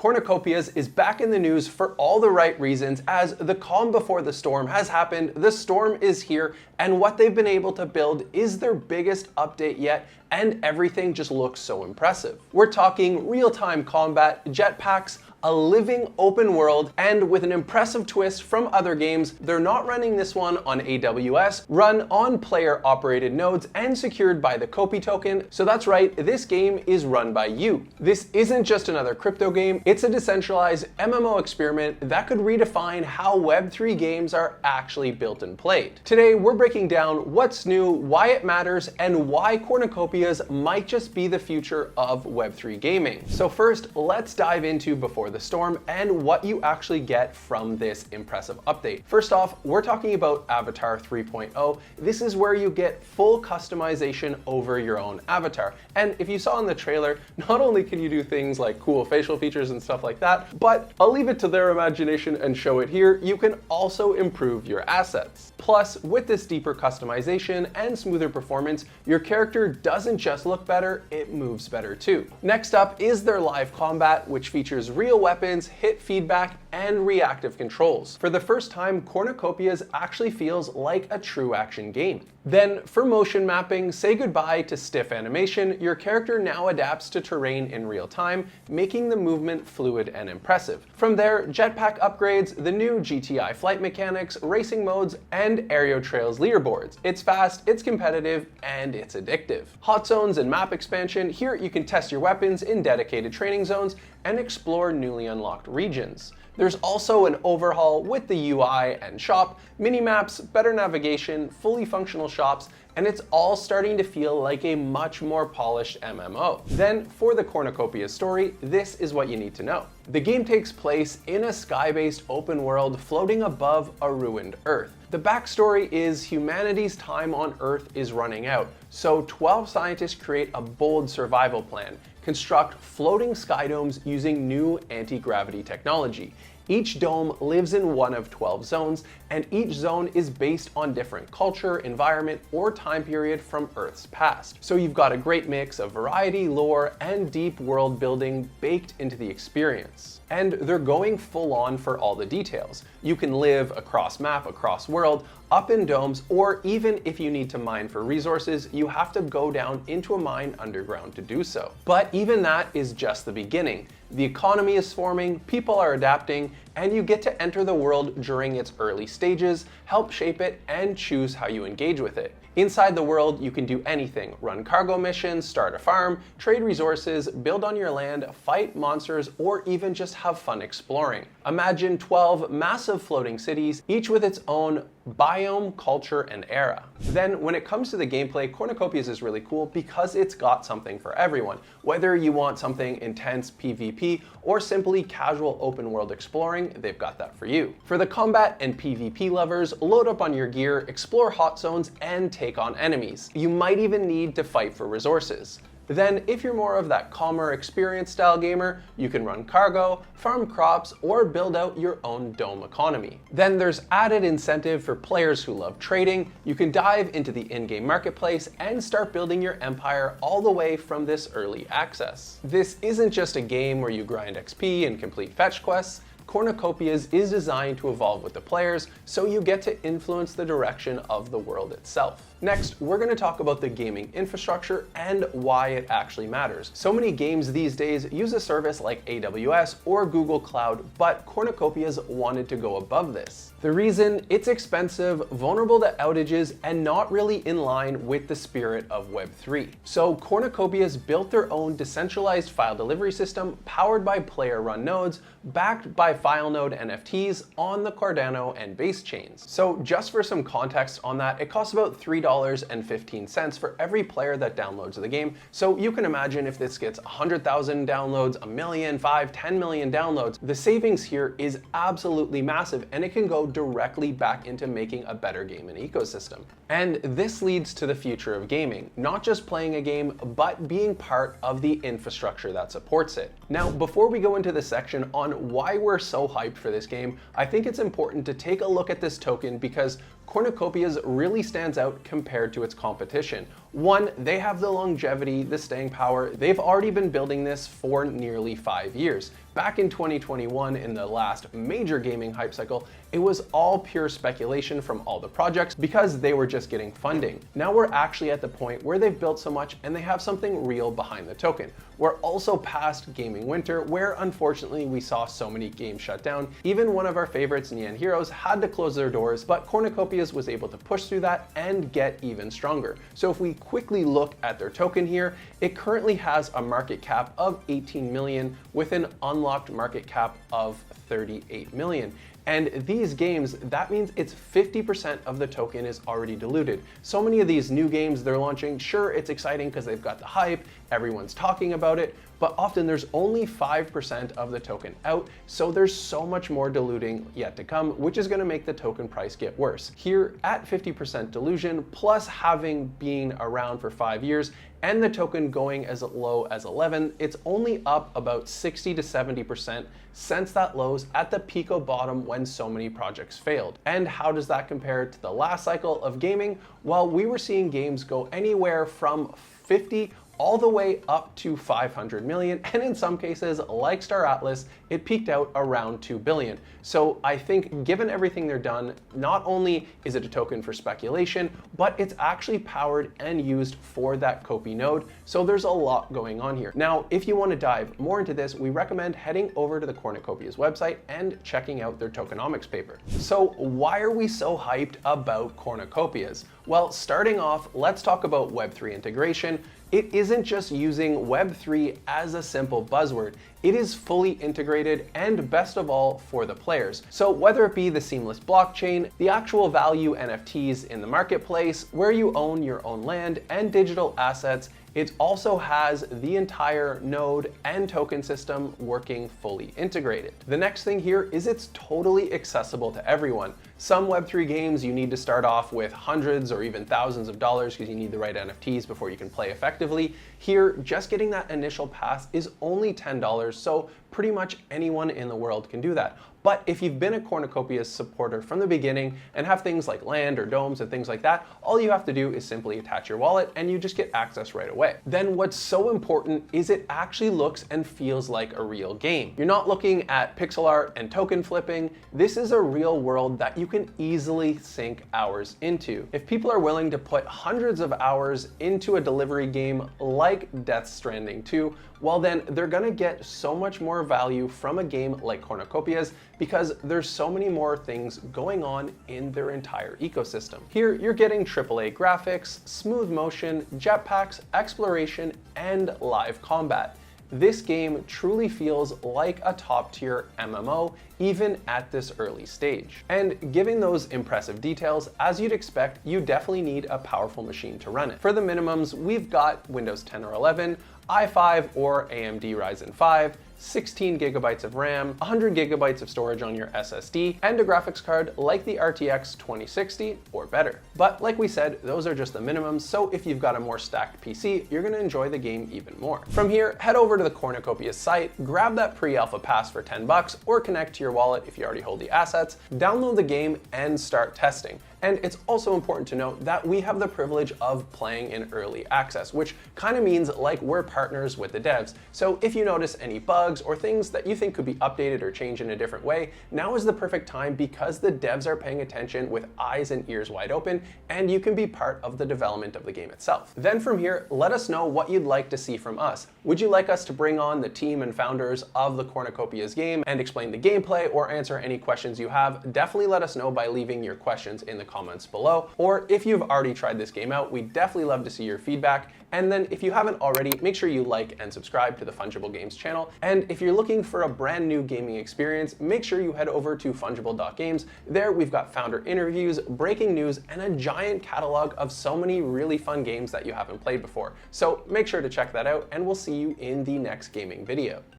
Cornucopias is back in the news for all the right reasons, as the calm before the storm has happened, the storm is here, and what they've been able to build is their biggest update yet, and everything just looks so impressive. We're talking real-time combat, jetpacks, a living open world, and with an impressive twist from other games, they're not running this one on AWS, run on player-operated nodes and secured by the Kopi token. So that's right, this game is run by you. This isn't just another crypto game, it's a decentralized MMO experiment that could redefine how Web3 games are actually built and played. Today, we're breaking down what's new, why it matters, and why Cornucopias might just be the future of Web3 gaming. So first, let's dive into Before the Storm and what you actually get from this impressive update. First off, we're talking about Avatar 3.0. This is where you get full customization over your own avatar. And if you saw in the trailer, not only can you do things like cool facial features and stuff like that, but I'll leave it to their imagination and show it here, you can also improve your assets. Plus, with this deeper customization and smoother performance, your character doesn't just look better, it moves better too. Next up is their live combat, which features real weapons, hit feedback, and reactive controls. For the first time, Cornucopias actually feels like a true action game. Then, for motion mapping, say goodbye to stiff animation. Your character now adapts to terrain in real time, making the movement fluid and impressive. From there, jetpack upgrades, the new GTI flight mechanics, racing modes, and aerial trails leaderboards. It's fast, it's competitive, and it's addictive. Hot zones and map expansion. Here you can test your weapons in dedicated training zones and explore newly unlocked regions. There's also an overhaul with the UI and shop, mini-maps, better navigation, fully functional shops, and it's all starting to feel like a much more polished MMO. Then, for the Cornucopias story, this is what you need to know. The game takes place in a sky-based open world floating above a ruined Earth. The backstory is humanity's time on Earth is running out, so 12 scientists create a bold survival plan. Construct floating sky domes using new anti-gravity technology. Each dome lives in one of 12 zones, and each zone is based on different culture, environment, or time period from Earth's past. So you've got a great mix of variety, lore, and deep world building baked into the experience. And they're going full on for all the details. You can live across map, across world, up in domes, or even if you need to mine for resources, you have to go down into a mine underground to do so. But even that is just the beginning. The economy is forming, people are adapting, and you get to enter the world during its early stages, help shape it, and choose how you engage with it. Inside the world, you can do anything: run cargo missions, start a farm, trade resources, build on your land, fight monsters, or even just have fun exploring. Imagine 12 massive floating cities, each with its own biome, culture, and era. Then, when it comes to the gameplay, Cornucopias is really cool because it's got something for everyone. Whether you want something intense PvP or simply casual open world exploring, they've got that for you. For the combat and PvP lovers, load up on your gear, explore hot zones, and take on enemies. You might even need to fight for resources. Then, if you're more of that calmer experience style gamer, you can run cargo, farm crops, or build out your own dome economy. Then there's added incentive for players who love trading. You can dive into the in-game marketplace and start building your empire all the way from this early access. This isn't just a game where you grind XP and complete fetch quests. Cornucopias is designed to evolve with the players, so you get to influence the direction of the world itself. Next, we're going to talk about the gaming infrastructure and why it actually matters. So many games these days use a service like AWS or Google Cloud, but Cornucopias wanted to go above this. The reason: it's expensive, vulnerable to outages, and not really in line with the spirit of Web3. So Cornucopias built their own decentralized file delivery system powered by player-run nodes, backed by file node NFTs on the Cardano and Base chains. So just for some context on that, it costs about $3.15 for every player that downloads the game. So you can imagine if this gets 100,000 downloads, a million, 5, 10 million downloads, the savings here is absolutely massive, and it can go directly back into making a better game and ecosystem. And this leads to the future of gaming, not just playing a game, but being part of the infrastructure that supports it. Now, before we go into the section on why we're so hyped for this game, I think it's important to take a look at this token because Cornucopias really stands out compared to its competition. One, they have the longevity, the staying power. They've already been building this for nearly 5 years. Back in 2021, in the last major gaming hype cycle, it was all pure speculation from all the projects because they were just getting funding. Now we're actually at the point where they've built so much and they have something real behind the token. We're also past gaming winter, where unfortunately we saw so many games shut down. Even one of our favorites, Neon Heroes, had to close their doors, but Cornucopias was able to push through that and get even stronger. So if we quickly look at their token here, it currently has a market cap of 18 million with an unlocked market cap of 38 million. And these games, that means it's 50% of the token is already diluted. So many of these new games they're launching, sure, it's exciting because they've got the hype, everyone's talking about it, but often there's only 5% of the token out, so there's so much more diluting yet to come, which is going to make the token price get worse. Here, at 50% dilution, plus having been around for 5 years, and the token going as low as 11, it's only up about 60 to 70% since that lows at the pico bottom when so many projects failed. And how does that compare to the last cycle of gaming? Well, we were seeing games go anywhere from 50 all the way up to 500 million, and in some cases, like Star Atlas, it peaked out around 2 billion. So I think given everything they're done, not only is it a token for speculation, but it's actually powered and used for that Copy node, so there's a lot going on here. Now, if you want to dive more into this, we recommend heading over to the Cornucopias website and checking out their tokenomics paper. So why are we so hyped about Cornucopias? Well, starting off, let's talk about Web3 integration. It isn't just using Web3 as a simple buzzword. It is fully integrated and best of all for the players. So whether it be the seamless blockchain, the actual value NFTs in the marketplace, where you own your own land and digital assets, it also has the entire node and token system working fully integrated. The next thing here is it's totally accessible to everyone. Some Web3 games you need to start off with hundreds or even thousands of dollars because you need the right NFTs before you can play effectively. Here, just getting that initial pass is only $10, so pretty much anyone in the world can do that. But if you've been a Cornucopias supporter from the beginning and have things like land or domes and things like that, all you have to do is simply attach your wallet and you just get access right away. Then what's so important is it actually looks and feels like a real game. You're not looking at pixel art and token flipping. This is a real world that you can easily sink hours into. If people are willing to put hundreds of hours into a delivery game like Death Stranding 2, well then they're gonna get so much more value from a game like Cornucopias because there's so many more things going on in their entire ecosystem. Here you're getting AAA graphics, smooth motion, jetpacks, exploration, and live combat. This game truly feels like a top-tier MMO, even at this early stage. And given those impressive details, as you'd expect, you definitely need a powerful machine to run it. For the minimums, we've got Windows 10 or 11, i5 or AMD Ryzen 5, 16 gigabytes of RAM, 100 gigabytes of storage on your SSD, and a graphics card like the RTX 2060 or better. But like we said, those are just the minimums, so if you've got a more stacked PC, you're gonna enjoy the game even more. From here, head over to the Cornucopias site, grab that pre-alpha pass for 10 bucks, or connect to your wallet if you already hold the assets, download the game, and start testing. And it's also important to note that we have the privilege of playing in early access, which kind of means like we're partners with the devs. So if you notice any bugs or things that you think could be updated or changed in a different way, now is the perfect time because the devs are paying attention with eyes and ears wide open, and you can be part of the development of the game itself. Then from here, let us know what you'd like to see from us. Would you like us to bring on the team and founders of the Cornucopias game and explain the gameplay or answer any questions you have? Definitely let us know by leaving your questions in the comments below. Or if you've already tried this game out, we'd definitely love to see your feedback. And then if you haven't already, make sure you like and subscribe to the Funjible Games channel. And if you're looking for a brand new gaming experience, make sure you head over to fungible.games. There we've got founder interviews, breaking news, and a giant catalog of so many really fun games that you haven't played before. So make sure to check that out, and we'll see you in the next gaming video.